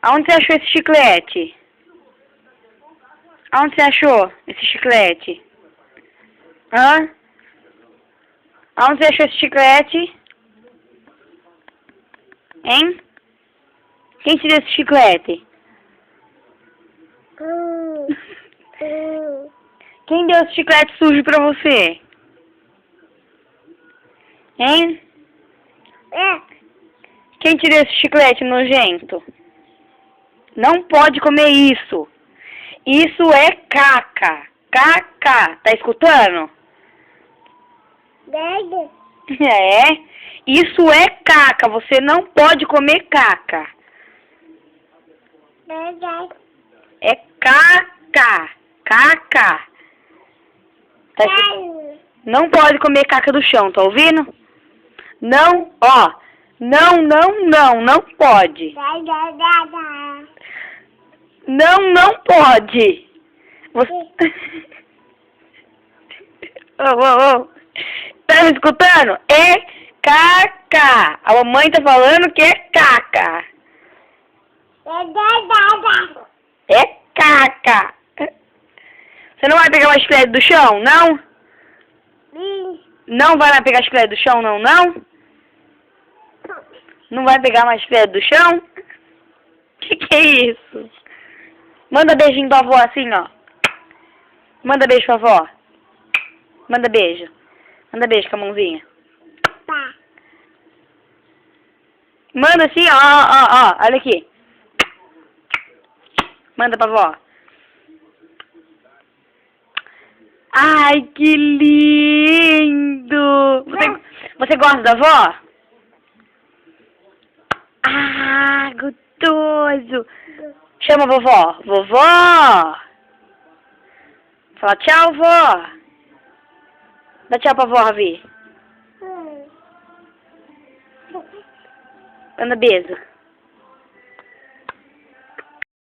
Aonde você achou esse chiclete? Aonde você achou esse chiclete? Hã? Aonde você achou esse chiclete? Hein? Quem te deu esse chiclete? Quem deu esse chiclete sujo pra você? Hein? Quem te deu esse chiclete nojento? Não pode comer isso. Isso é caca. Caca. Tá escutando? É. Isso é caca. Você não pode comer caca. É caca. Caca. Tá Não pode comer caca do chão, tá ouvindo? Não, ó. Não pode. Não pode. Você... Ô. Tá me escutando? É caca. A mamãe tá falando que é caca. É caca. Você não vai pegar mais chiclete do chão, não? Não vai lá pegar chiclete do chão, não? Não vai pegar mais chiclete do chão? Que é isso? Manda beijinho pra avó assim, ó. Manda beijo pra avó. Manda beijo. Manda beijo com a mãozinha. Manda assim, ó. Olha aqui. Manda pra avó. Ai, que lindo! Você gosta da avó? Ah, gostoso! Chama a vovó. Vovó! Fala tchau, vó. Dá tchau pra vó, Ravi. Manda beijo.